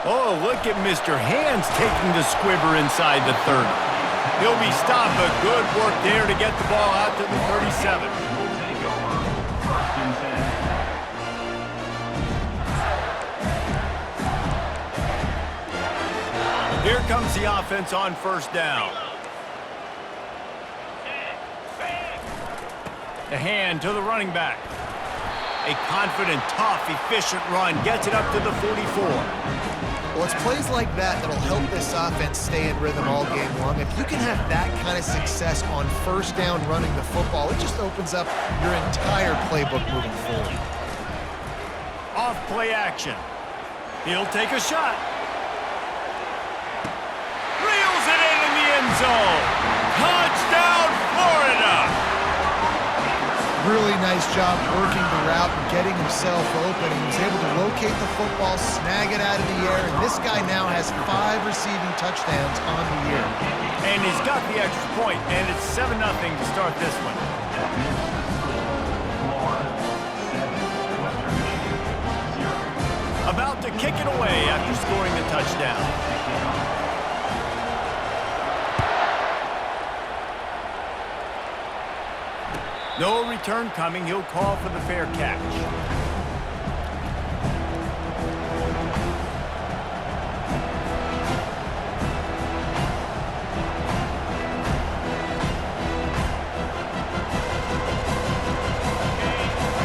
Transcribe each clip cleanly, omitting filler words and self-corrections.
Oh, look at Mr. Hands taking the squibber inside the 30. He'll be stopped, but good work there to get the ball out to the 37. Here comes the offense on first down. The hand to the running back. A confident, tough, efficient run gets it up to the 44. Well, it's plays like that that'll help this offense stay in rhythm all game long. If you can have that kind of success on first down running the football, it just opens up your entire playbook moving forward. Off play action. He'll take a shot. Reels it in the end zone. Touchdown, Florida! Really nice job working the route and getting himself open. He was able to locate the football, snag it out of the air, and this guy now has 5 receiving touchdowns on the year. And he's got the extra point, and it's 7-0 to start this one. About to kick it away after scoring the touchdown. No return coming. He'll call for the fair catch.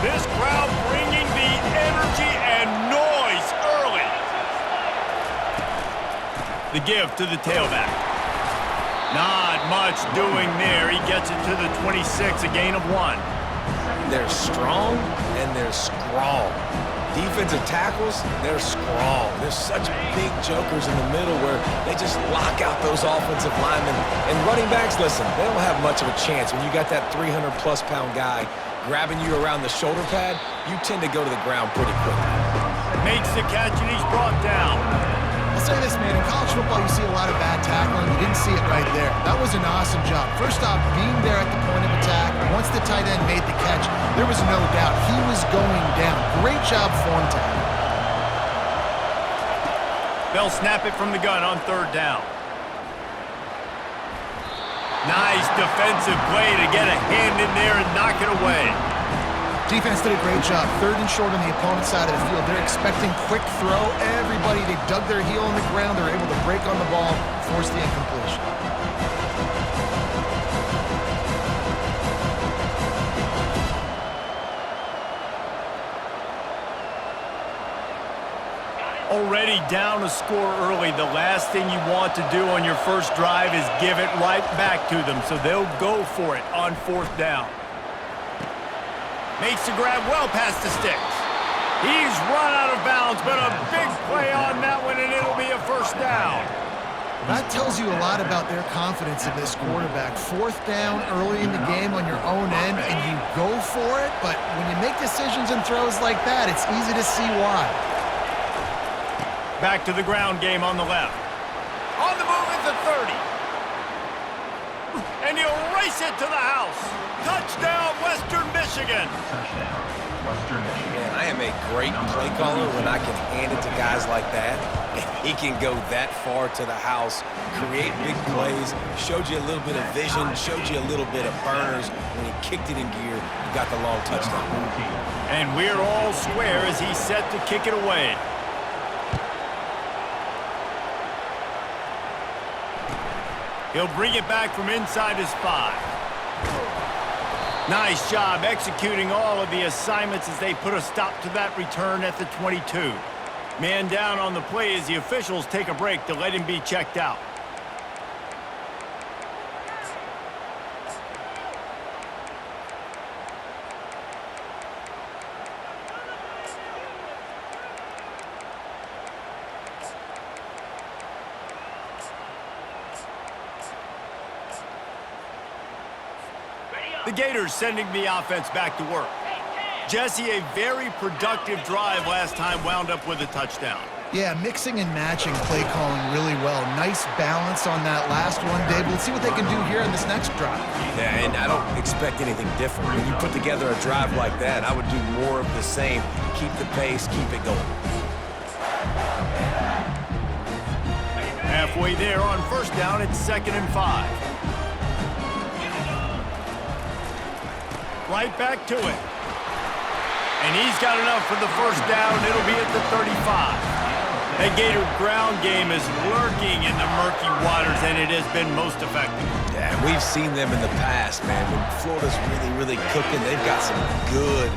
This crowd bringing the energy and noise early. The give to the tailback. Not much doing there. He gets it to the 26, a gain of 1. They're strong and they're strong. Defensive tackles, they're strong. There's such big jokers in the middle where they just lock out those offensive linemen. And running backs, listen, they don't have much of a chance. When you got that 300-plus pound guy grabbing you around the shoulder pad, you tend to go to the ground pretty quickly. Makes the catch and he's brought down. I'll say this, man, in college football you see a lot of bad tackling. You didn't see it right there. That was an awesome job. First off, being there at the point of attack, once the tight end made the catch, there was no doubt he was going down. Great job form tackle. They'll snap it from the gun on third down. Nice defensive play to get a hand in there and knock it away. Defense did a great job. 3rd and short on the opponent's side of the field. They're expecting quick throw. Everybody, they dug their heel on the ground. They're able to break on the ball, force the incompletion. Already down a score early. The last thing you want to do on your first drive is give it right back to them, so they'll go for it on 4th down. Makes the grab well past the sticks. He's run out of bounds, but a big play on that one, and it'll be a first down. That tells you a lot about their confidence in this quarterback. 4th down early in the game on your own end, and you go for it, but when you make decisions and throws like that, it's easy to see why. Back to the ground game on the left. On the move at the 30. And he'll race it to the house. Touchdown, Western Michigan. Man, I am a great play caller when I can hand it to guys like that. And he can go that far to the house, create big plays, showed you a little bit of vision, showed you a little bit of burners. When he kicked it in gear, he got the long touchdown. And we're all square as he's set to kick it away. He'll bring it back from inside his 5. Nice job executing all of the assignments as they put a stop to that return at the 22. Man down on the play as the officials take a break to let him be checked out. The Gators sending the offense back to work. Jesse, a very productive drive last time wound up with a touchdown. Yeah, mixing and matching play calling really well. Nice balance on that last one, Dave. Let's see what they can do here in this next drive. Yeah, and I don't expect anything different. When you put together a drive like that, I would do more of the same. Keep the pace, keep it going. Halfway there on first down, it's 2nd and 5. Right back to it. And he's got enough for the first down. It'll be at the 35. That Gator ground game is lurking in the murky waters, and it has been most effective. Yeah, and we've seen them in the past, man. When Florida's really cooking, they've got some good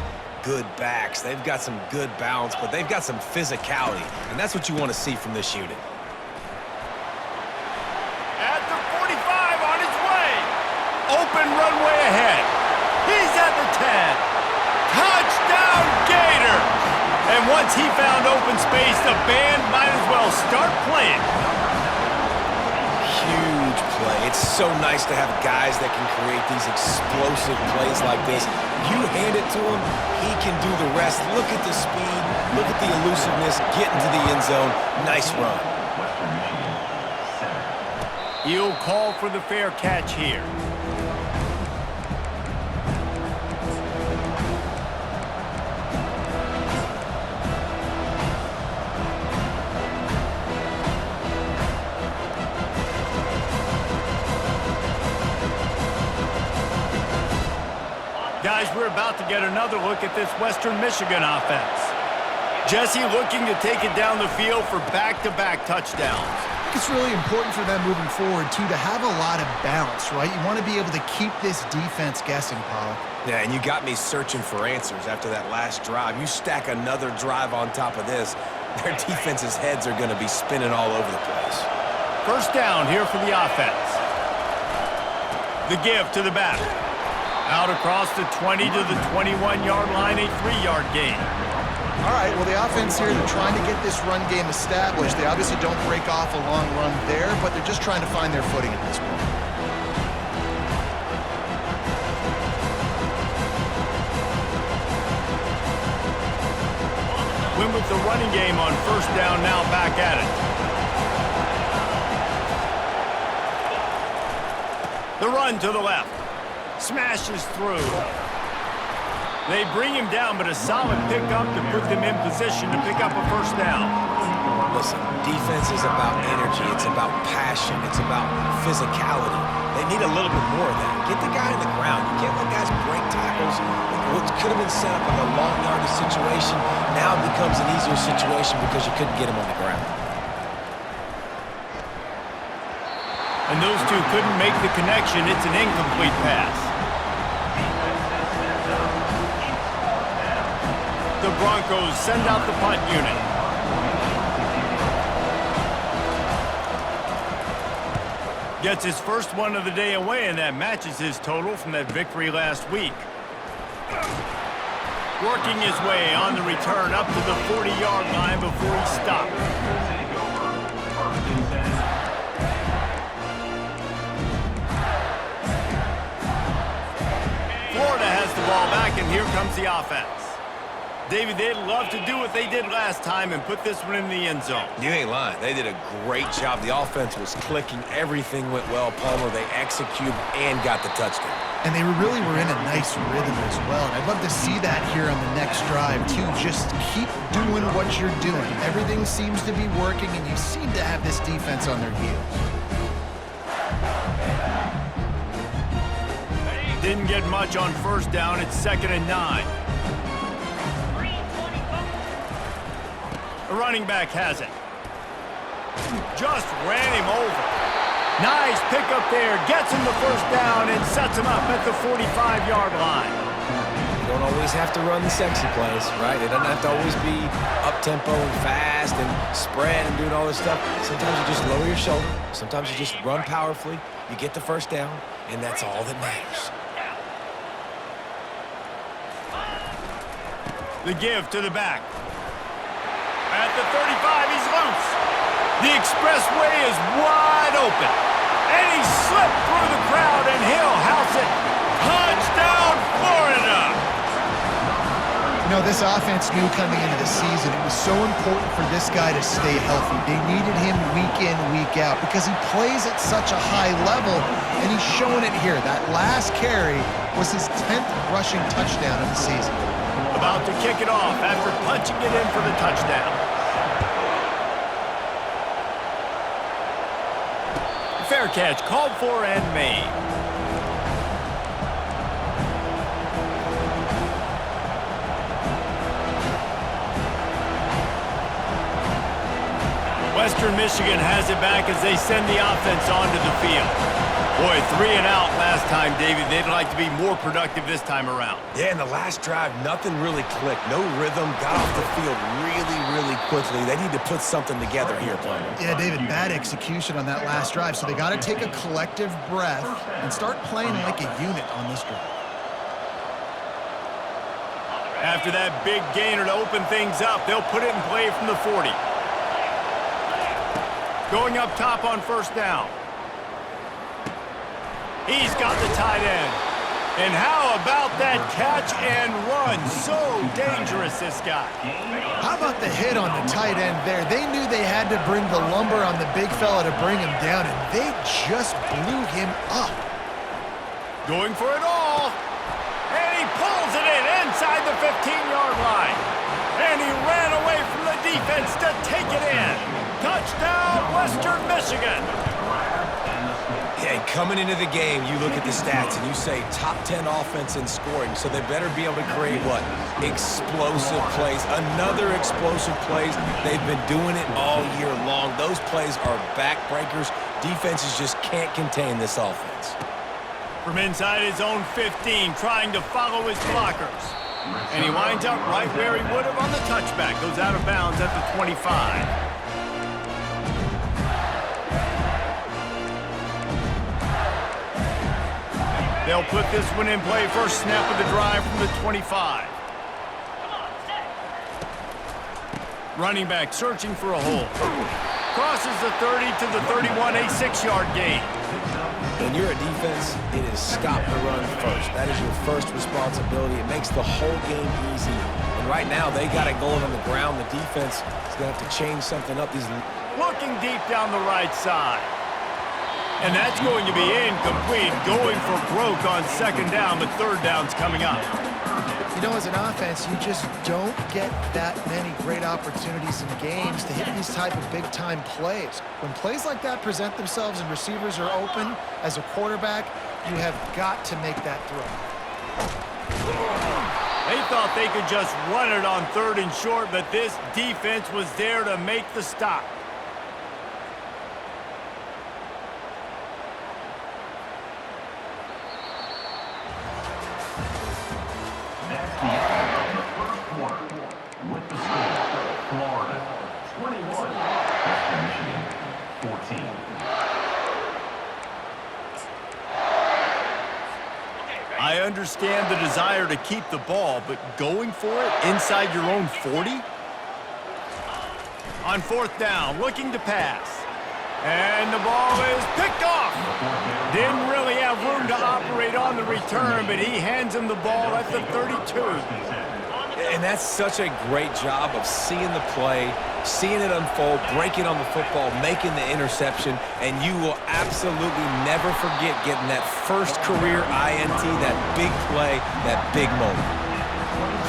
backs. They've got some good balance, but they've got some physicality, and that's what you want to see from this unit. At the 45, on his way. Open runway ahead. He's at the 10. Touchdown, Gator! And once he found open space, the band might as well start playing. Huge play. It's so nice to have guys that can create these explosive plays like this. You hand it to him, he can do the rest. Look at the speed, look at the elusiveness, get into the end zone. Nice run. He'll call for the fair catch here. Guys, we're about to get another look at this Western Michigan offense. Jesse looking to take it down the field for back-to-back touchdowns. It's really important for them moving forward, too, to have a lot of balance, right? You want to be able to keep this defense guessing, Pollock. Yeah, and you got me searching for answers after that last drive. You stack another drive on top of this, their defense's heads are going to be spinning all over the place. First down here for the offense. The give to the back. Out across the 20 to the 21-yard line, a 3-yard gain. All right, well, the offense here, they're trying to get this run game established. They obviously don't break off a long run there, but they're just trying to find their footing at this point. Win with the running game on first down, now back at it. The run to the left. Smashes through. They bring him down, but a solid pickup to put them in position to pick up a first down. Listen, defense is about energy. It's about passion. It's about physicality. They need a little bit more of that. Get the guy in the ground. You can't let guys break tackles. What could have been set up in a long yardage situation now becomes an easier situation because you couldn't get him on the ground. And those two couldn't make the connection. It's an incomplete pass. The Broncos send out the punt unit. Gets his first one of the day away, and that matches his total from that victory last week. Working his way on the return up to the 40-yard line before he stopped. Florida has the ball back, and here comes the offense. David, they'd love to do what they did last time and put this one in the end zone. You ain't lying. They did a great job. The offense was clicking. Everything went well. Palmer, they executed and got the touchdown. And they really were in a nice rhythm as well. And I'd love to see that here on the next drive, too. Just keep doing what you're doing. Everything seems to be working, and you seem to have this defense on their heels. Didn't get much on first down. It's 2nd and 9. The running back has it. Just ran him over. Nice pickup there. Gets him the first down and sets him up at the 45-yard line. You don't always have to run the sexy plays, right? It doesn't have to always be up-tempo and fast and spread and doing all this stuff. Sometimes you just lower your shoulder. Sometimes you just run powerfully. You get the first down, and that's all that matters. The give to the back. At the 35, he's loose. The expressway is wide open. And he slipped through the crowd, and he'll house it. Touchdown, Florida! You know, this offense knew coming into the season it was so important for this guy to stay healthy. They needed him week in, week out because he plays at such a high level, and he's showing it here. That last carry was his 10th rushing touchdown of the season. About to kick it off after punching it in for the touchdown. Fair catch, called for and made. Western Michigan has it back as they send the offense onto the field. Boy, 3 and out last time, David. They'd like to be more productive this time around. Yeah, in the last drive, nothing really clicked. No rhythm, got off the field really quickly. They need to put something together here, Plummer. Yeah, David, bad execution on that last drive, so they got to take a collective breath and start playing like a unit on this drive. After that big gainer to open things up, they'll put it in play from the 40. Going up top on first down. He's got the tight end. And how about that catch and run? So dangerous, this guy. How about the hit on the tight end there? They knew they had to bring the lumber on the big fella to bring him down, and they just blew him up. Going for it all. And he pulls it in inside the 15-yard line. And he ran away from the defense to take it in. Touchdown, Western Michigan. Yeah, coming into the game, you look at the stats and you say top 10 offense in scoring, so they better be able to create what? Explosive plays. Another explosive plays. They've been doing it all year long. Those plays are backbreakers. Defenses just can't contain this offense. From inside his own 15, trying to follow his blockers. And he winds up right where he would have on the touchback. Goes out of bounds at the 25. They'll put this one in play. First snap of the drive from the 25. Running back searching for a hole. Crosses the 30 to the 31, a 6-yard gain. When you're a defense, it is stop the run first. That is your first responsibility. It makes the whole game easy. And right now, they got it going on the ground. The defense is going to have to change something up. Looking deep down the right side. And that's going to be incomplete. Going for broke on second down, but third down's coming up. You know, as an offense, you just don't get that many great opportunities in games to hit these type of big-time plays. When plays like that present themselves and receivers are open, as a quarterback, you have got to make that throw. They thought they could just run it on third and short, but this defense was there to make the stop. I understand the desire to keep the ball, but going for it inside your own 40? On fourth down, looking to pass. And the ball is picked off. Didn't really have room to operate on the return, but he hands him the ball at the 32. And that's such a great job of seeing the play, seeing it unfold, breaking on the football, making the interception, and you will absolutely never forget getting that first career INT, that big play, that big moment.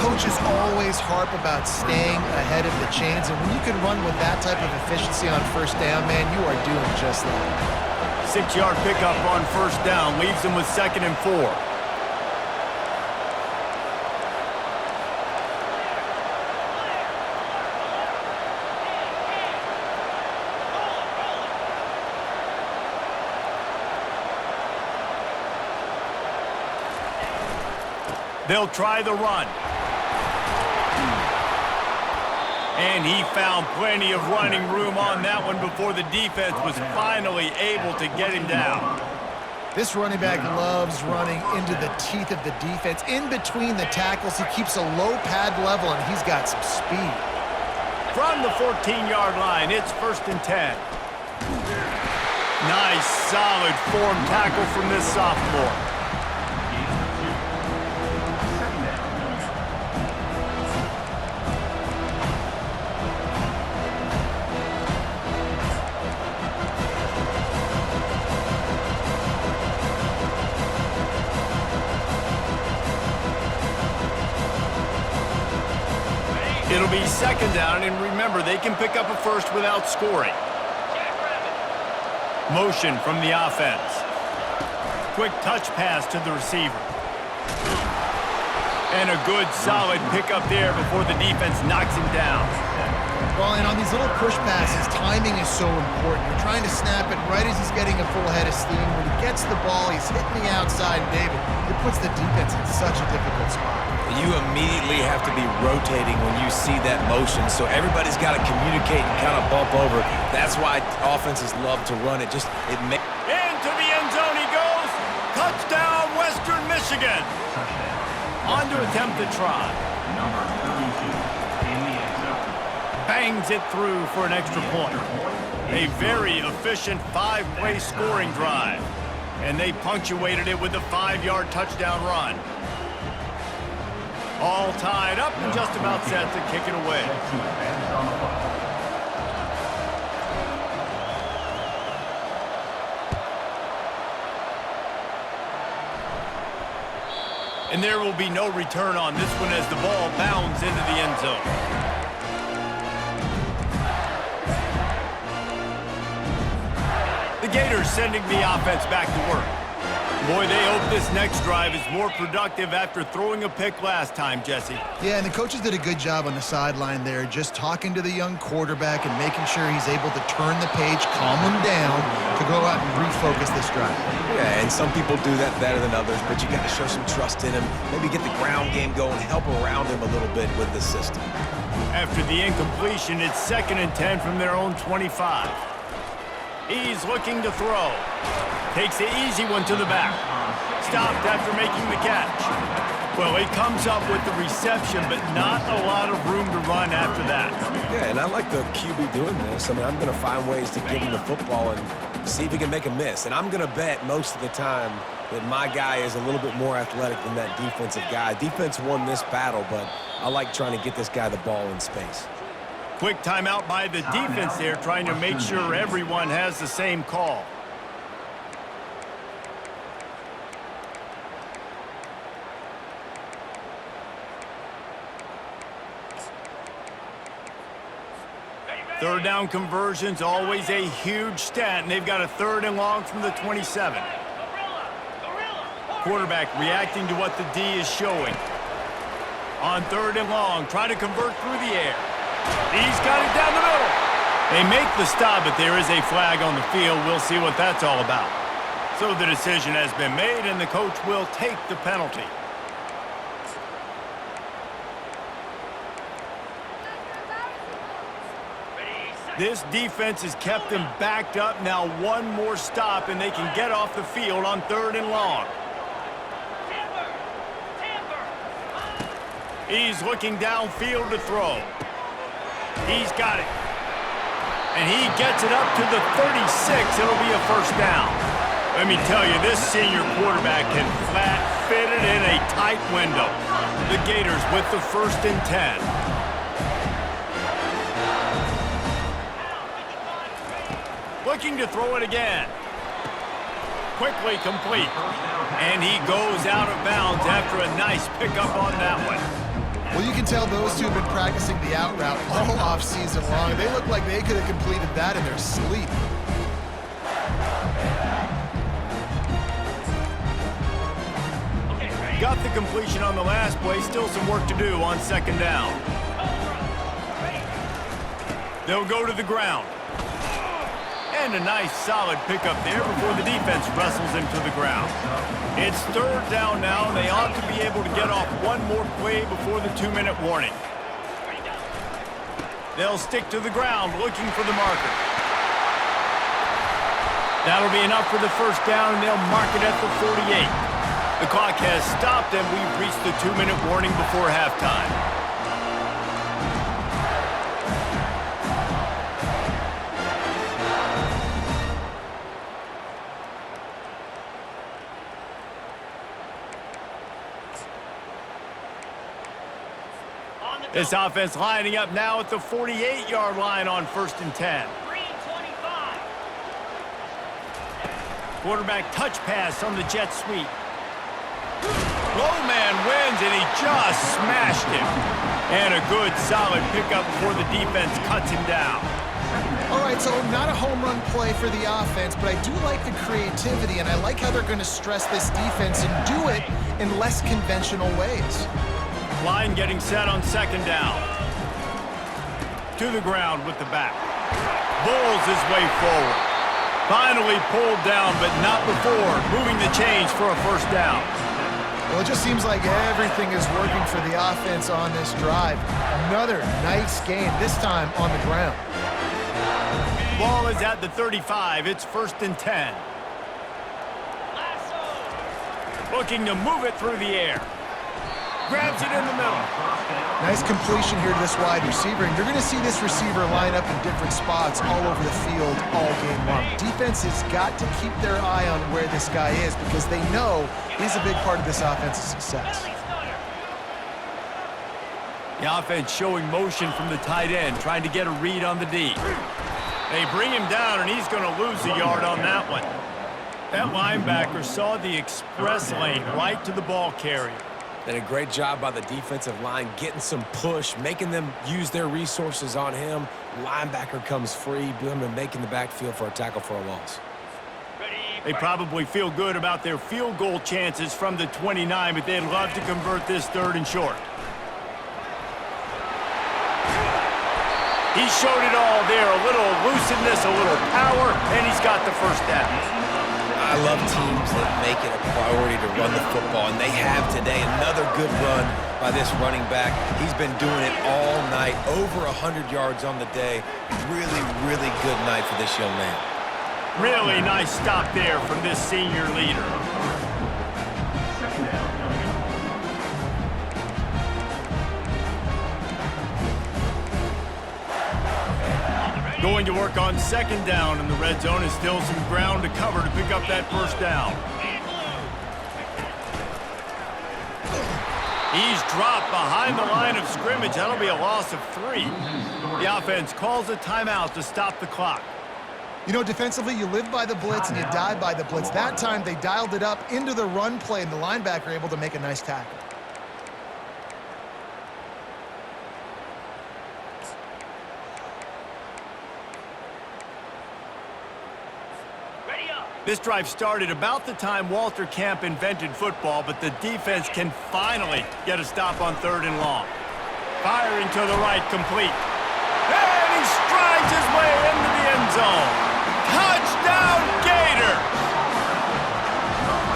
Coaches always harp about staying ahead of the chains, and when you can run with that type of efficiency on first down, man, you are doing just that. 6-yard pickup on first down leaves them with 2nd and 4. They'll try the run. And he found plenty of running room on that one before the defense was finally able to get him down. This running back loves running into the teeth of the defense. In between the tackles, he keeps a low pad level, and he's got some speed. From the 14-yard line, it's 1st and 10. Nice, solid form tackle from this sophomore. It'll be 2nd down, and remember, they can pick up a first without scoring. Motion from the offense. Quick touch pass to the receiver. And a good, solid pickup there before the defense knocks him down. Well, and on these little push passes, timing is so important. You're trying to snap it right as he's getting a full head of steam. When he gets the ball, he's hitting the outside, David. It puts the defense in such a difficult spot. You immediately have to be rotating when you see that motion, so everybody's got to communicate and kind of bump over. That's why offenses love to run it. Into the end zone he goes. Touchdown, Western Michigan. On to attempt the try. Number 32 in the end zone. Bangs it through for an extra point. A very efficient 5-play scoring drive. And they punctuated it with a 5-yard touchdown run. All tied up and just about set to kick it away. And there will be no return on this one as the ball bounds into the end zone. The Gators sending the offense back to work. Boy, they hope this next drive is more productive after throwing a pick last time, Jesse. Yeah, and the coaches did a good job on the sideline there, just talking to the young quarterback and making sure he's able to turn the page, calm him down, to go out and refocus this drive. Yeah, and some people do that better than others, but you got to show some trust in him, maybe get the ground game going, help around him a little bit with the system. After the incompletion, it's 2nd and 10 from their own 25. He's looking to throw. Takes the easy one to the back. Stopped after making the catch. Well, he comes up with the reception, but not a lot of room to run after that. Yeah, and I like the QB doing this. I mean, I'm going to find ways to give him the football and see if he can make a miss. And I'm going to bet most of the time that my guy is a little bit more athletic than that defensive guy. Defense won this battle, but I like trying to get this guy the ball in space. Quick timeout by the defense there, trying to make sure everyone has the same call. Third down conversions, always a huge stat, and they've got a 3rd and long from the 27. Quarterback reacting to what the D is showing. On 3rd and long, trying to convert through the air. He's got it down the middle. They make the stop, but there is a flag on the field. We'll see what that's all about. So the decision has been made, and the coach will take the penalty. This defense has kept them backed up. Now one more stop, and they can get off the field on 3rd and long. He's looking downfield to throw. He's got it. And he gets it up to the 36. It'll be a 1st down. Let me tell you, this senior quarterback can flat fit it in a tight window. The Gators with the 1st and 10. Looking to throw it again. Quickly complete. And he goes out of bounds after a nice pickup on that one. Well, you can tell those two have been practicing the out route all off-season long. They look like they could have completed that in their sleep. Got the completion on the last play. Still some work to do on 2nd down. They'll go to the ground. And a nice solid pickup there before the defense wrestles him to the ground. It's 3rd down now, and they ought to be able to get off one more play before the 2-minute warning. They'll stick to the ground looking for the marker. That'll be enough for the 1st down, and they'll mark it at the 48. The clock has stopped, and we've reached the 2-minute warning before halftime. This offense lining up now at the 48-yard line on 1st and 10. Quarterback touch pass on the jet sweep. Low man wins, and he just smashed him. And a good, solid pickup before the defense cuts him down. All right, so not a home run play for the offense, but I do like the creativity, and I like how they're going to stress this defense and do it in less conventional ways. Line getting set on second down. To the ground with the back. Bulls his way forward. Finally pulled down, but not before moving the chains for a first down. Well, it just seems like everything is working for the offense on this drive. Another nice game, this time on the ground. Ball is at the 35. It's 1st and 10. Looking to move it through the air. Grabs it in the middle. Nice completion here to this wide receiver, and you're going to see this receiver line up in different spots all over the field all game long. Defense has got to keep their eye on where this guy is because they know he's a big part of this offense's success. The offense showing motion from the tight end, trying to get a read on the D. They bring him down, and he's going to lose a yard on that one. That linebacker saw the express lane right to the ball carrier. And a great job by the defensive line getting some push, making them use their resources on him. Linebacker comes free, boom, and making the backfield for a tackle for a loss. They probably feel good about their field goal chances from the 29, but they'd love to convert this 3rd and short. He showed it all there, a little elusiveness, a little power, and he's got the first down. I love teams that make it a priority to run the football, and they have today. Another good run by this running back. He's been doing it all night, over 100 yards on the day. Really, really good night for this young man. Really nice stop there from this senior leader. Second down coming up. Going to work on second down in the red zone, is still some ground to cover to pick up that first down. He's dropped behind the line of scrimmage. That'll be a loss of 3. The offense calls a timeout to stop the clock. You know, defensively, you live by the blitz and you die by the blitz. That time, they dialed it up into the run play, and the linebacker able to make a nice tackle. This drive started about the time Walter Camp invented football, but the defense can finally get a stop on 3rd and long. Firing to the right, complete. And he strides his way into the end zone. Touchdown, Gators!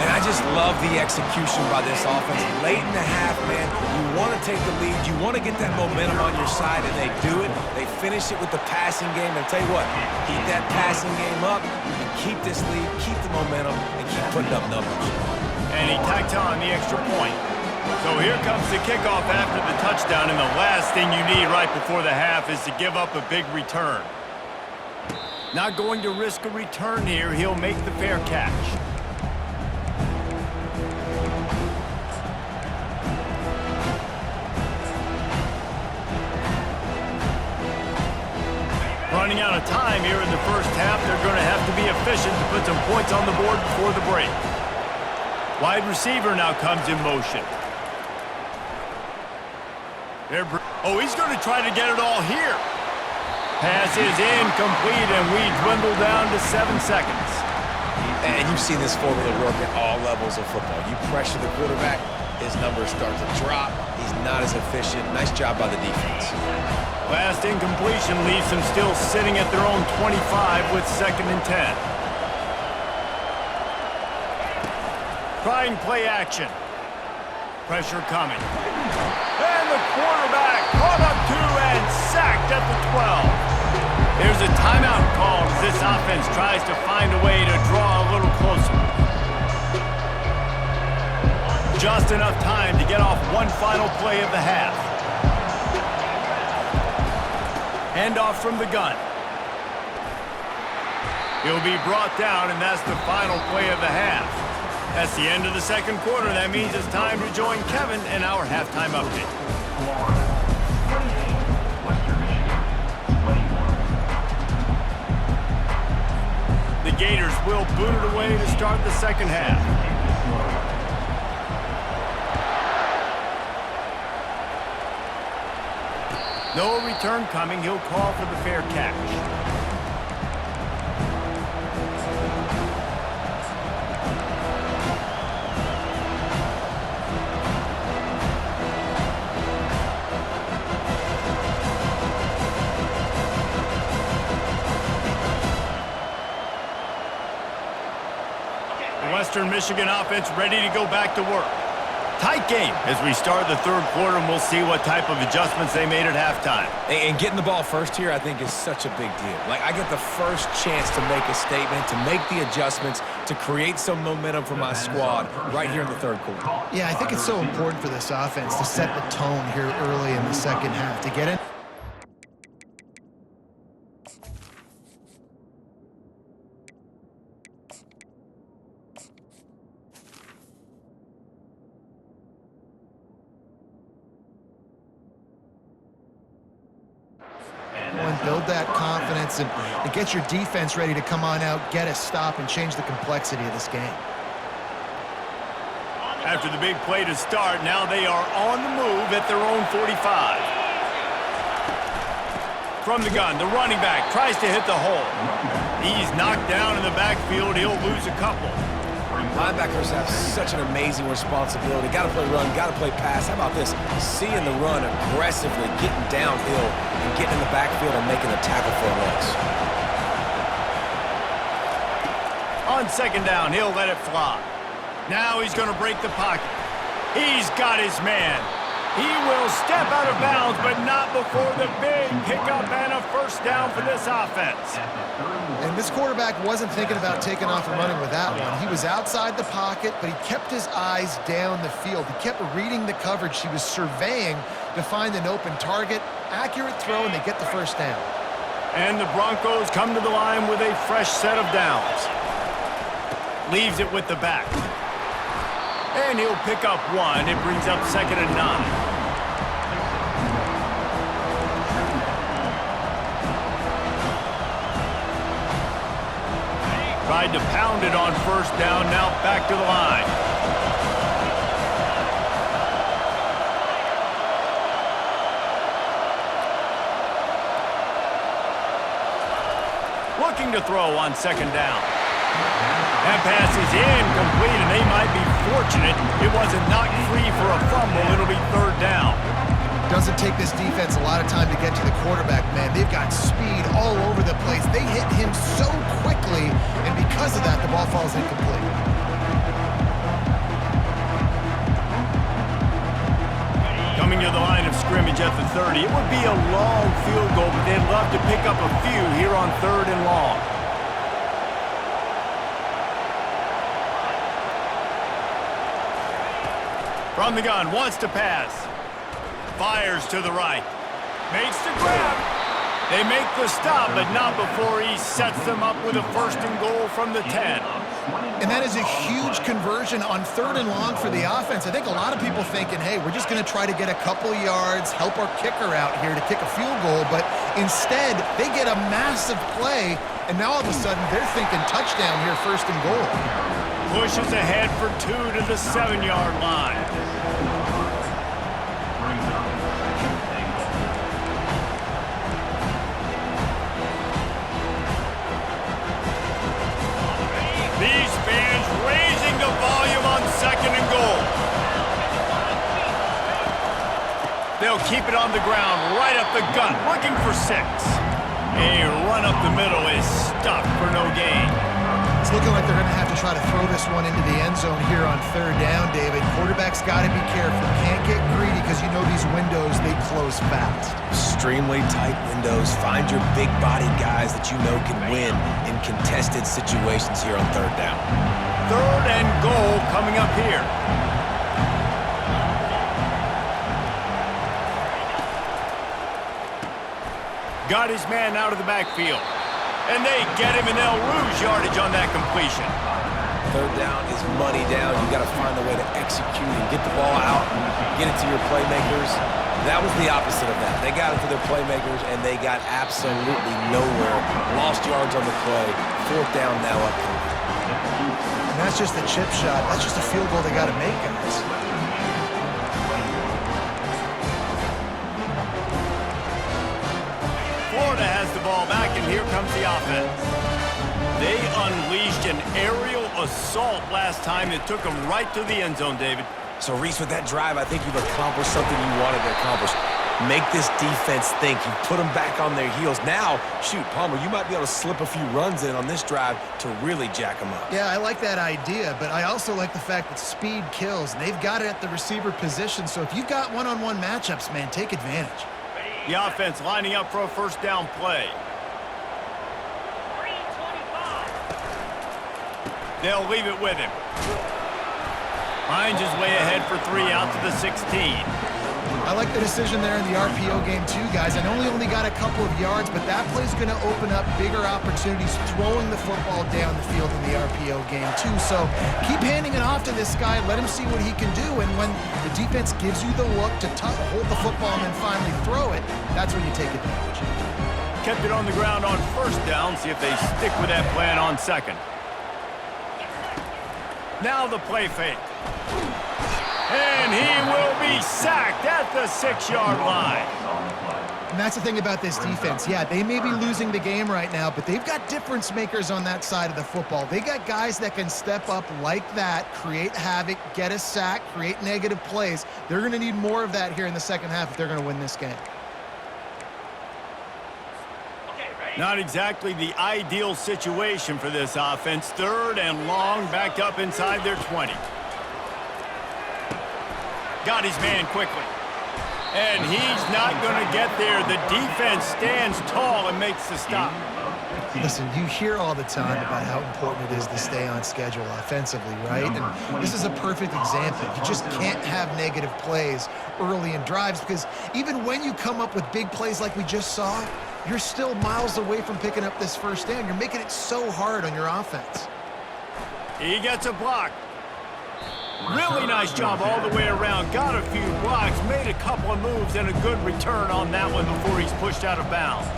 And I just love the execution by this offense. Late in the half, man, you want to take the lead. You want to get that momentum on your side, and they do it. They finish it with the passing game. And I'll tell you what, keep that passing game up. You can keep this lead, keep the momentum, and keep putting up numbers. And he tacked on the extra point. So here comes the kickoff after the touchdown, and the last thing you need right before the half is to give up a big return. Not going to risk a return here. He'll make the fair catch. Running out of time here in the first half. They're going to have to be efficient to put some points on the board before the break. Wide receiver now comes in motion. He's going to try to get it all here. Pass is incomplete, and we dwindle down to 7 seconds. And you've seen this formula work at all levels of football. You pressure the quarterback, his numbers start to drop. He's not as efficient. Nice job by the defense. Last incompletion leaves them still sitting at their own 25 with 2nd and 10. Trying play action. Pressure coming. And the quarterback caught up to and sacked at the 12. There's a timeout called as this offense tries to find a way to draw a little closer. Just enough time to get off one final play of the half. Handoff from the gun. He'll be brought down, and that's the final play of the half. That's the end of the second quarter. That means it's time to join Kevin in our halftime update. Florida, 28, Western Michigan, 21. The Gators will boot it away to start the second half. No return coming. He'll call for the fair catch. Western Michigan offense ready to go back to work. Tight game as we start the third quarter, and we'll see what type of adjustments they made at halftime. And getting the ball first here, I think, is such a big deal. Like, I get the first chance to make a statement, to make the adjustments, to create some momentum for my squad right here in the third quarter. Yeah, I think it's so important for this offense to set the tone here early in the second half, to get in. And build that confidence and get your defense ready to come on out, get a stop, and change the complexity of this game. After the big play to start, now they are on the move at their own 45. From the gun, the running back tries to hit the hole. He's knocked down in the backfield. He'll lose a couple. Linebackers have such an amazing responsibility. Got to play run, got to play pass. How about this? Seeing the run aggressively, getting downhill, and getting in the backfield and making a tackle for a loss. On second down, he'll let it fly. Now he's going to break the pocket. He's got his man. He will step out of bounds, but not before the big pickup and a first down for this offense. And this quarterback wasn't thinking about taking off and running with that one. He was outside the pocket, but he kept his eyes down the field. He kept reading the coverage. He was surveying to find an open target. Accurate throw, and they get the first down. And the Broncos come to the line with a fresh set of downs. Leaves it with the back. And he'll pick up one. It brings up 2nd and 9. Tried to pound it on first down, now back to the line. Looking to throw on 2nd down. That pass is incomplete, and they might be fortunate it wasn't knocked free for a fumble. It'll be 3rd down. Doesn't take this defense a lot of time to get to the quarterback, man. They've got speed all over the place. They hit him so quickly, and because of that, the ball falls incomplete. Coming to the line of scrimmage at the 30. It would be a long field goal, but they'd love to pick up a few here on 3rd and long. From the gun, wants to pass. Fires to the right. Makes the grab. They make the stop, but not before he sets them up with a 1st and goal from the 10. And that is a huge conversion on 3rd and long for the offense. I think a lot of people thinking, hey, we're just going to try to get a couple yards, help our kicker out here to kick a field goal. But instead, they get a massive play, and now all of a sudden they're thinking touchdown here, 1st and goal. Pushes ahead for 2 to the 7-yard line. These fans raising the volume on 2nd and goal. They'll keep it on the ground, right up the gut, looking for 6. A run up the middle is stuffed for no gain. It's looking like they're going to have to try to throw this one into the end zone here on 3rd down, David. Quarterback's got to be careful. Can't get greedy because you know these windows, they close fast. Extremely tight windows. Find your big body guys that you know can win in contested situations here on 3rd down. 3rd and goal coming up here. Got his man out of the backfield. And they get him, and they'll lose yardage on that completion. 3rd down is money down. You got to find a way to execute and get the ball out and get it to your playmakers. That was the opposite of that. They got it to their playmakers, and they got absolutely nowhere. Lost yards on the play. 4th down now upcoming. And that's just a chip shot. That's just a field goal they got to make, guys. Florida has the ball back, and here comes the offense. They unleashed an aerial assault last time that took them right to the end zone, David. So, Reese, with that drive, I think you've accomplished something you wanted to accomplish. Make this defense think. You put them back on their heels. Now, shoot, Palmer, you might be able to slip a few runs in on this drive to really jack them up. Yeah, I like that idea, but I also like the fact that speed kills, and they've got it at the receiver position. So if you've got one-on-one matchups, man, take advantage. The offense lining up for a first down play. They'll leave it with him. Finds his way ahead for 3 out to the 16. I like the decision there in the RPO game too, guys. I know he only got a couple of yards, but that play's going to open up bigger opportunities throwing the football down the field in the RPO game too. So keep handing it off to this guy. Let him see what he can do. And when the defense gives you the look to hold the football and then finally throw it, that's when you take advantage. Kept it on the ground on first down. See if they stick with that plan on second. Now the play fake. And he will be sacked at the 6-yard line. And that's the thing about this defense. Yeah, they may be losing the game right now, but they've got difference makers on that side of the football. They got guys that can step up like that, create havoc, get a sack, create negative plays. They're going to need more of that here in the second half if they're going to win this game. Not exactly the ideal situation for this offense. 3rd and long, backed up inside their 20. Got his man quickly. And he's not going to get there. The defense stands tall and makes the stop. Listen, you hear all the time about how important it is to stay on schedule offensively, right? And this is a perfect example. You just can't have negative plays early in drives because even when you come up with big plays like we just saw, you're still miles away from picking up this first down. You're making it so hard on your offense. He gets a block. Really nice job all the way around. Got a few blocks, made a couple of moves, and a good return on that one before he's pushed out of bounds.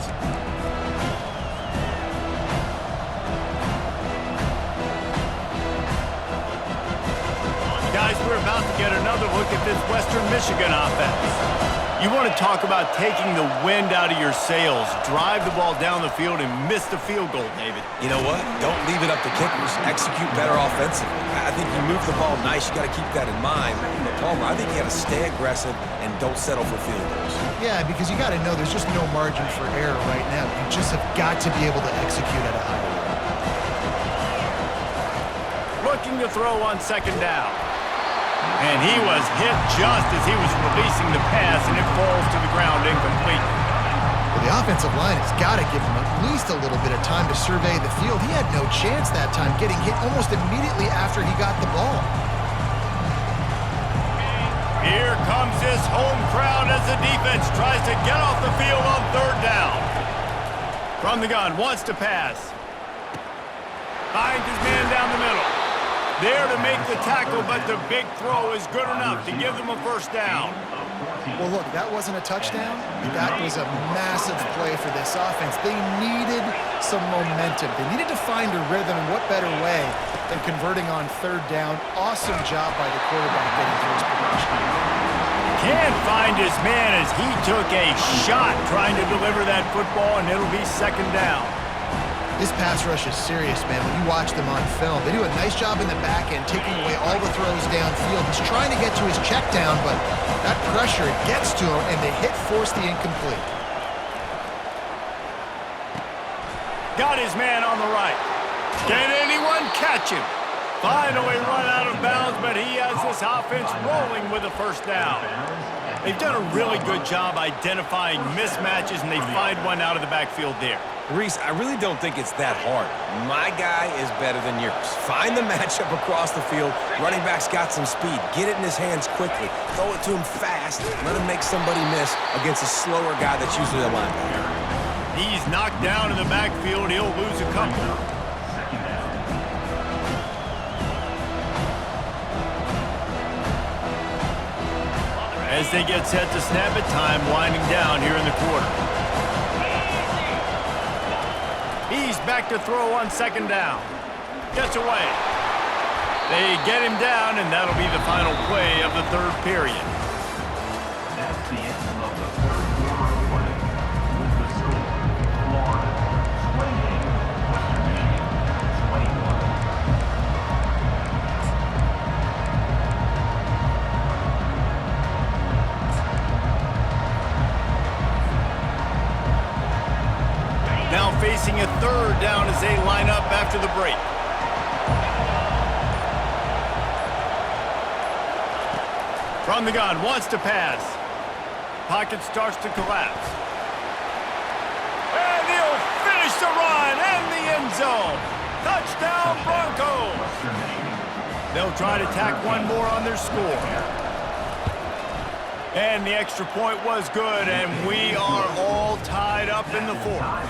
Guys, we're about to get another look at this Western Michigan offense. You want to talk about taking the wind out of your sails. Drive the ball down the field and miss the field goal, David. You know what? Don't leave it up to kickers. Execute better offensively. I think you move the ball nice. You got to keep that in mind. But Palmer, I think you got to stay aggressive and don't settle for field goals. Yeah, because you got to know there's just no margin for error right now. You just have got to be able to execute at a high level. Looking to throw on second down. And he was hit just as he was releasing the pass, and it falls to the ground incomplete. Well, the offensive line has got to give him at least a little bit of time to survey the field. He had no chance that time, getting hit almost immediately after he got the ball. Here comes this home crowd as the defense tries to get off the field on 3rd down. From the gun, wants to pass. Finds his man down the middle. There to make the tackle, but the big throw is good enough to give them a first down. Well, look, that wasn't a touchdown. That was a massive play for this offense. They needed some momentum. They needed to find a rhythm, and what better way than converting on 3rd down. Awesome job by the quarterback getting through his progression. Can't find his man as he took a shot trying to deliver that football, and it'll be 2nd down. This pass rush is serious, man. When you watch them on film, they do a nice job in the back end, taking away all the throws downfield. He's trying to get to his check down, but that pressure gets to him, and the hit forced the incomplete. Got his man on the right. Can anyone catch him? Finally run out of bounds, but he has this offense rolling with a first down. They've done a really good job identifying mismatches, and they find one out of the backfield there. Reese, I really don't think it's that hard. My guy is better than yours. Find the matchup across the field. Running back's got some speed. Get it in his hands quickly. Throw it to him fast. Let him make somebody miss against a slower guy that's usually a linebacker. He's knocked down in the backfield. He'll lose a couple. As they get set to snap it, time winding down here in the quarter. He's back to throw on 2nd down. Gets away. They get him down, and that'll be the final play of the 3rd period. That's the end of the 3rd quarter of play. With the score, Florida 28, Western Michigan 21. Now facing a third down as they line up after the break. From the gun, wants to pass. Pocket starts to collapse. And he'll finish the run and the end zone. Touchdown Broncos. They'll try to tack one more on their score. And the extra point was good, and we are all tied up in the fourth.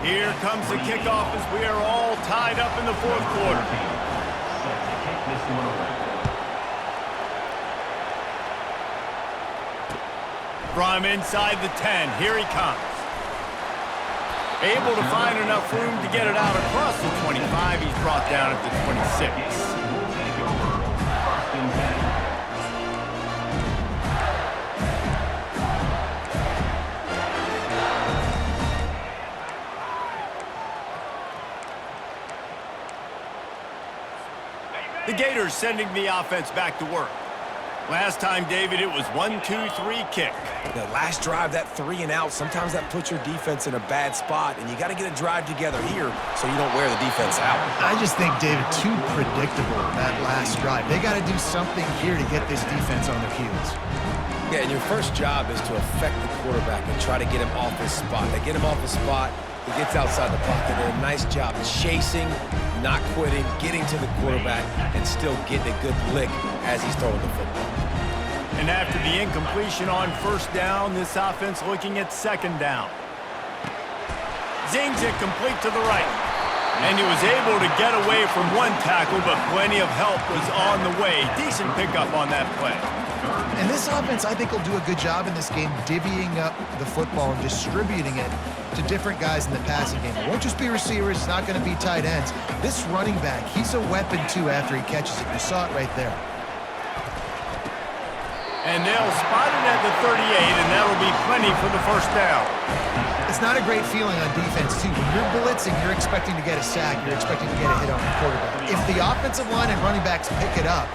Here comes the kickoff as we are all tied up in the fourth quarter. From inside the 10, here he comes. Able to find enough room to get it out across the 25. He's brought down at the 26. The Gators sending the offense back to work. Last time, David, it was 1-2-3 kick. The last drive, that 3 and out, sometimes that puts your defense in a bad spot, and you got to get a drive together here so you don't wear the defense out. I just think, David, too predictable, that last drive. They got to do something here to get this defense on their heels. Yeah, and your first job is to affect the quarterback and try to get him off his spot. They get him off his spot, he gets outside the pocket. They're a nice job chasing, not quitting, getting to the quarterback, and still getting a good lick as he's throwing the football. And after the incompletion on first down, this offense looking at second down. Zings it complete to the right. And he was able to get away from one tackle, but plenty of help was on the way. Decent pickup on that play. And this offense, I think, will do a good job in this game divvying up the football and distributing it to different guys in the passing game. It won't just be receivers. It's not going to be tight ends. This running back, he's a weapon, too, after he catches it. You saw it right there. And they'll spot it at the 38, and that'll be plenty for the first down. It's not a great feeling on defense, too. When you're blitzing, you're expecting to get a sack. You're expecting to get a hit on the quarterback. If the offensive line and running backs pick it up,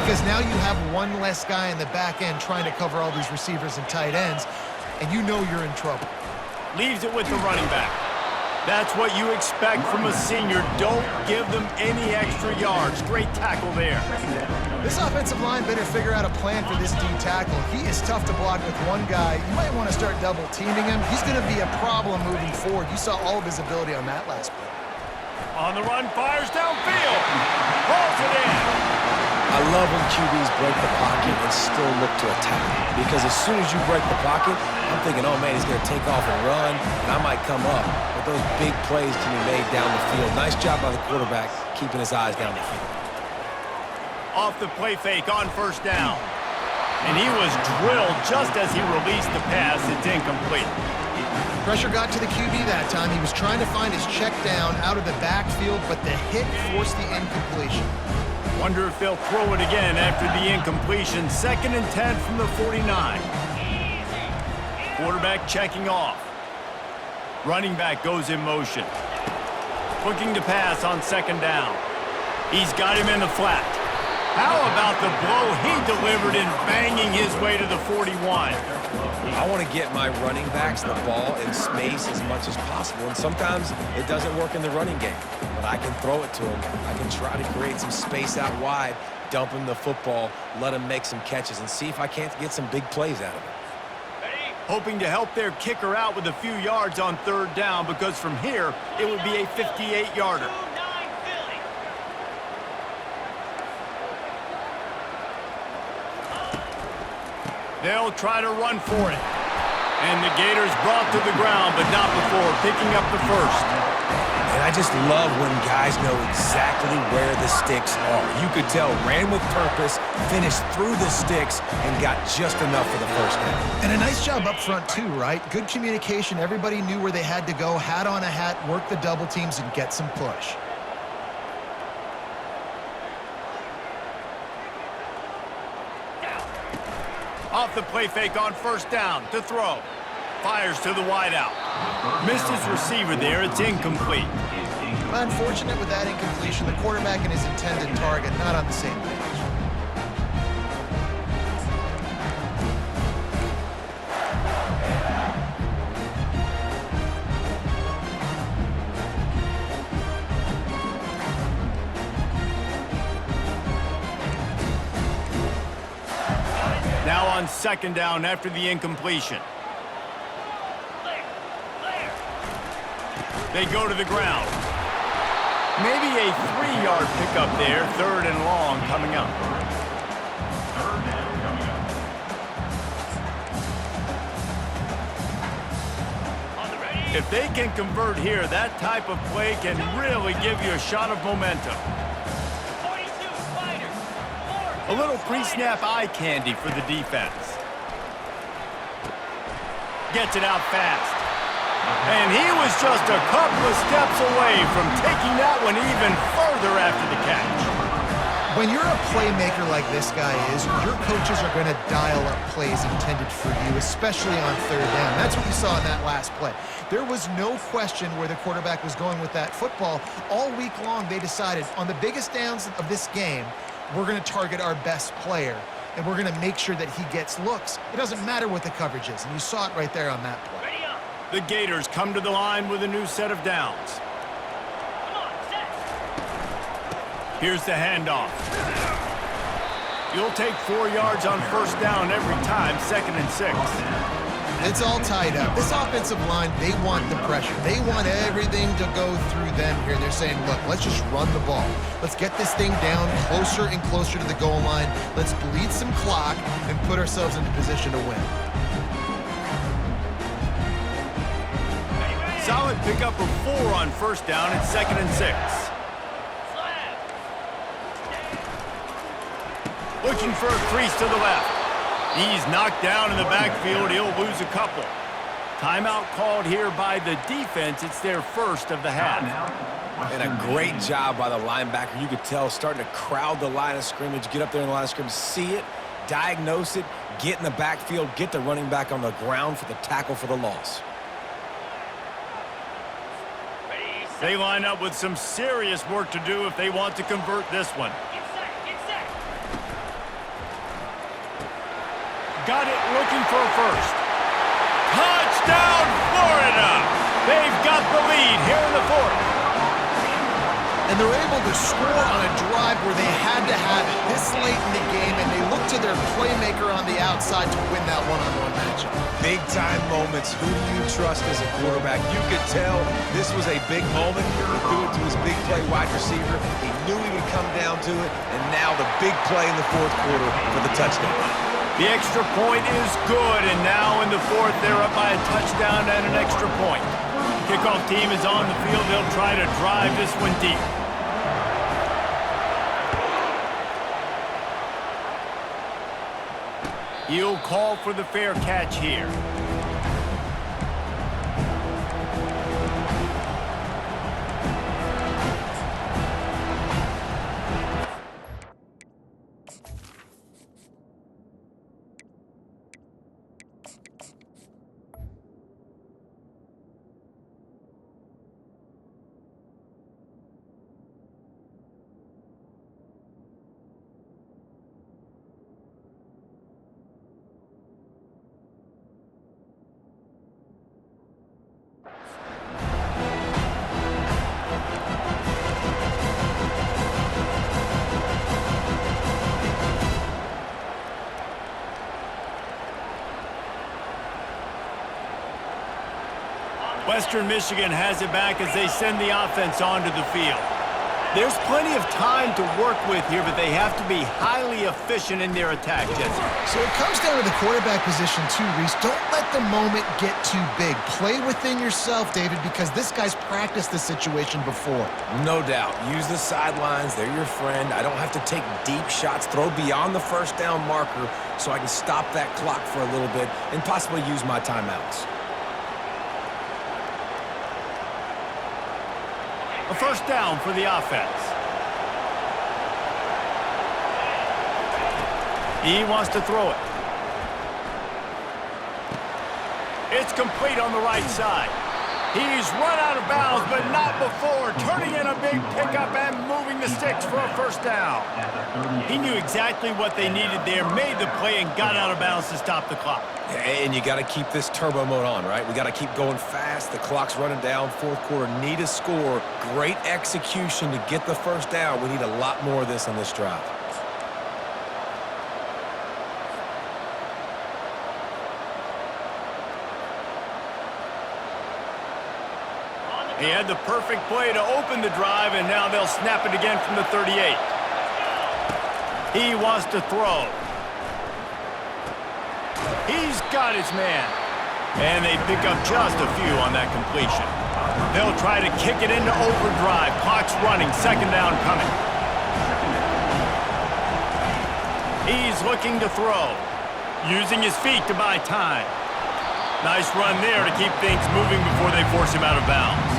because now you have one less guy in the back end trying to cover all these receivers and tight ends, and you know you're in trouble. Leaves it with the running back. That's what you expect from a senior. Don't give them any extra yards. Great tackle there. This offensive line better figure out a plan for this D tackle. He is tough to block with one guy. You might want to start double teaming him. He's going to be a problem moving forward. You saw all of his ability on that last play. On the run, fires downfield. Pulls it in. I love when QBs break the pocket and still look to attack. Because as soon as you break the pocket, I'm thinking, oh man, he's going to take off and run, and I might come up. But those big plays can be made down the field. Nice job by the quarterback keeping his eyes down the field. Off the play fake on first down. And he was drilled just as he released the pass. It's incomplete. Pressure got to the QB that time. He was trying to find his check down out of the backfield, but the hit forced the incompletion. Wonder if they'll throw it again after the incompletion. 2nd and 10 from the 49. Quarterback checking off. Running back goes in motion. Looking to pass on 2nd down. He's got him in the flat. How about the blow he delivered in banging his way to the 41? I want to get my running backs the ball in space as much as possible, and sometimes it doesn't work in the running game, but I can throw it to him. I can try to create some space out wide, dump him the football, let him make some catches, and see if I can't get some big plays out of him. Hoping to help their kicker out with a few yards on 3rd down, because from here, it would be a 58-yarder. They'll try to run for it. And the Gators brought to the ground, but not before picking up the first. And I just love when guys know exactly where the sticks are. You could tell, ran with purpose, finished through the sticks, and got just enough for the first down. And a nice job up front, too, right? Good communication. Everybody knew where they had to go, hat on a hat, work the double teams, and get some push. Off the play fake on first down to throw. Fires to the wideout. Missed his receiver there. It's incomplete. Unfortunate with that incompletion. The quarterback and his intended target not on the same page. on second down after the incompletion. They go to the ground. Maybe a 3-yard pickup there, 3rd and long coming up. Third down coming up. If they can convert here, that type of play can really give you a shot of momentum. A little pre-snap eye candy for the defense. Gets it out fast. And he was just a couple of steps away from taking that one even further after the catch. When you're a playmaker like this guy is, your coaches are going to dial up plays intended for you, especially on 3rd down. That's what you saw in that last play. There was no question where the quarterback was going with that football. All week long, they decided on the biggest downs of this game, we're going to target our best player, and we're going to make sure that he gets looks. It doesn't matter what the coverage is, and you saw it right there on that play. The Gators come to the line with a new set of downs. Here's the handoff. You'll take 4 yards on 1st down every time, 2nd and 6. It's all tied up. This offensive line, they want the pressure. They want everything to go through them here. They're saying, look, let's just run the ball. Let's get this thing down closer and closer to the goal line. Let's bleed some clock and put ourselves into position to win. Solid pickup of 4 on 1st down and 2nd and 6. Looking for a crease to the left. He's knocked down in the backfield. He'll lose a couple. Timeout called here by the defense. It's their first of the half. And a great job by the linebacker. You could tell starting to crowd the line of scrimmage, get up there in the line of scrimmage, see it, diagnose it, get in the backfield, get the running back on the ground for the tackle for the loss. They line up with some serious work to do if they want to convert this one. Got it, looking for a first. Touchdown, Florida! They've got the lead here in the 4th. And they're able to score on a drive where they had to have it this late in the game, and they look to their playmaker on the outside to win that one-on-one matchup. Big-time moments. Who do you trust as a quarterback? You could tell this was a big moment. He threw it to his big play wide receiver. He knew he would come down to it, and now the big play in the 4th quarter for the touchdown. The extra point is good, and now in the 4th, they're up by a touchdown and an extra point. Kickoff team is on the field. They'll try to drive this one deep. He'll call for the fair catch here. Western Michigan has it back as they send the offense onto the field. There's plenty of time to work with here, but they have to be highly efficient in their attack, Jesse. So it comes down to the quarterback position too, Reese. Don't let the moment get too big. Play within yourself, David, because this guy's practiced the situation before. No doubt. Use the sidelines. They're your friend. I don't have to take deep shots, throw beyond the 1st down marker so I can stop that clock for a little bit and possibly use my timeouts. A 1st down for the offense. He wants to throw it. It's complete on the right side. He's run out of bounds, but not before turning in a big pickup and moving the sticks for a 1st down. He knew exactly what they needed there, made the play, and got out of bounds to stop the clock. And you got to keep this turbo mode on, right? We got to keep going fast. The clock's running down. 4th quarter, need a score. Great execution to get the 1st down. We need a lot more of this on this drive. He had the perfect play to open the drive, and now they'll snap it again from the 38. He wants to throw. He's got his man. And they pick up just a few on that completion. They'll try to kick it into overdrive. Clock's running, second down coming. He's looking to throw, using his feet to buy time. Nice run there to keep things moving before they force him out of bounds.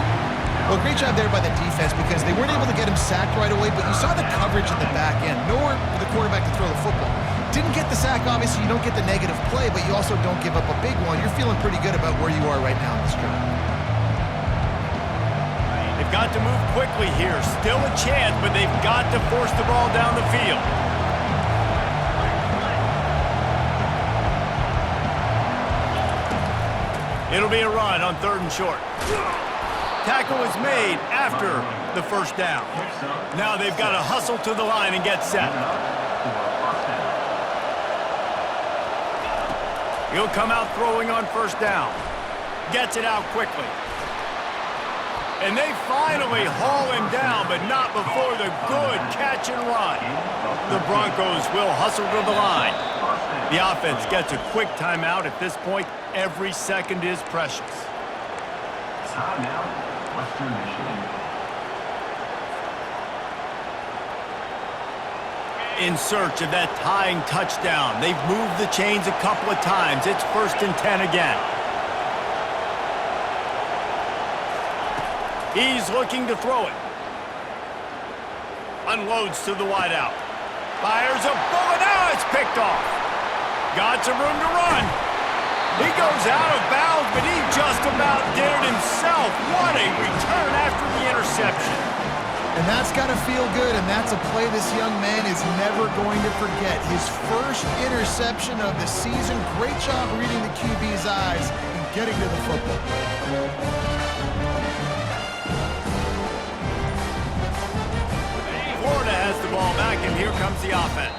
Well, great job there by the defense because they weren't able to get him sacked right away, but you saw the coverage in the back end. Nowhere for the quarterback to throw the football. Didn't get the sack, obviously. You don't get the negative play, but you also don't give up a big one. You're feeling pretty good about where you are right now in this drive. They've got to move quickly here. Still a chance, but they've got to force the ball down the field. It'll be a run on 3rd and short. Tackle is made after the first down. Now they've got to hustle to the line and get set. He'll come out throwing on 1st down. Gets it out quickly. And they finally haul him down, but not before the good catch and run. The Broncos will hustle to the line. The offense gets a quick timeout. At this point, every second is precious. Timeout, Western Michigan. In search of that tying touchdown. They've moved the chains a couple of times. It's 1st and 10 again. He's looking to throw it. Unloads to the wideout. Fires a bullet. Now it's picked off. Got some room to run. He goes out of bounds, but he just about did it himself. What a return after the interception. And that's got to feel good, and that's a play this young man is never going to forget. His first interception of the season. Great job reading the QB's eyes and getting to the football. Florida has the ball back, and here comes the offense.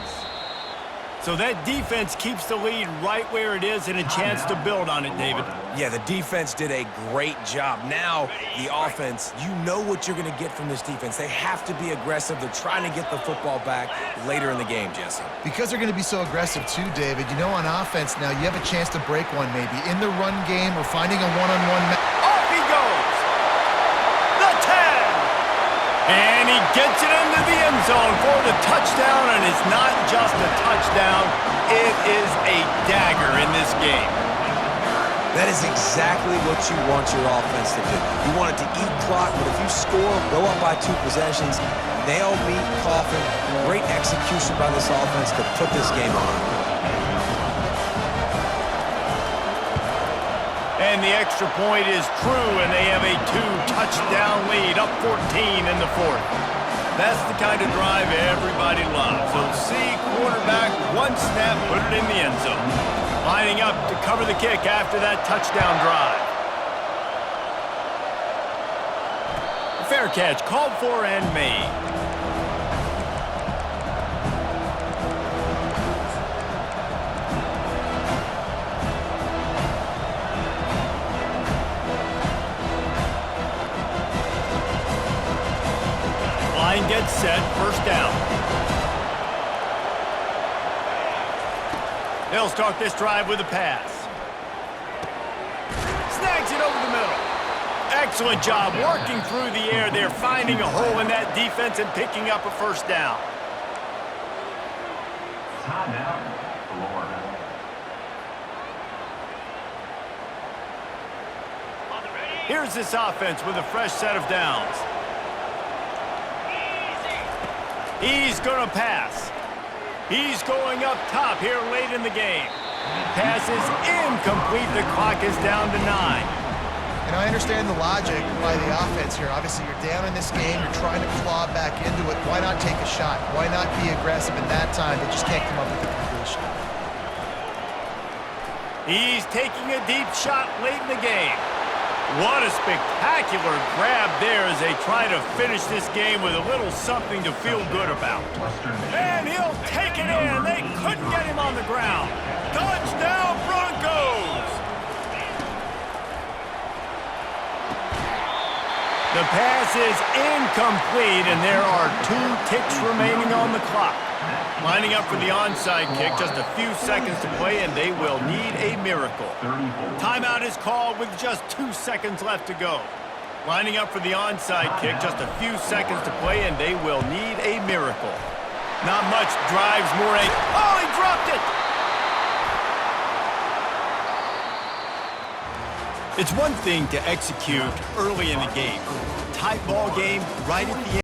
So that defense keeps the lead right where it is and a chance to build on it, David. Yeah, the defense did a great job. Now, the offense, you know what you're going to get from this defense. They have to be aggressive. They're trying to get the football back later in the game, Jesse. Because they're going to be so aggressive too, David, you know on offense now, you have a chance to break one maybe in the run game or finding a one-on-one. Off he goes! The 10! And he gets it into the end zone for the touchdown, and it's not just a touchdown, it is a dagger in this game. That is exactly what you want your offense to do. You want it to eat clock, but if you score, go up by 2 possessions, nail, meet, coffin. Great execution by this offense to put this game on. And the extra point is true, and they have a 2-touchdown lead, up 14 in the 4th. That's the kind of drive everybody loves. So see quarterback, one snap, put it in the end zone. Lining up to cover the kick after that touchdown drive. Fair catch, called for and made. Line gets set, 1st down. They'll start this drive with a pass. Snags it over the middle. Excellent job working through the air. They're finding a hole in that defense and picking up a 1st down. Timeout, Florida. Here's this offense with a fresh set of downs. He's going to pass. He's going up top here late in the game. Pass is incomplete. The clock is down to 9. And I understand the logic by the offense here. Obviously, you're down in this game. You're trying to claw back into it. Why not take a shot? Why not be aggressive in that time? They just can't come up with a completion. He's taking a deep shot late in the game. What a spectacular grab there as they try to finish this game with a little something to feel good about. And he'll take it in. They couldn't get him on the ground. Touchdown, Broncos! The pass is incomplete, and there are 2 ticks remaining on the clock. Lining up for the onside kick, just a few seconds to play, and they will need a miracle. Timeout is called with just 2 seconds left to go. Lining up for the onside kick, just a few seconds to play, and they will need a miracle. Not much drives Moray. Oh, he dropped it! It's one thing to execute early in the game. Tight ball game right at the end.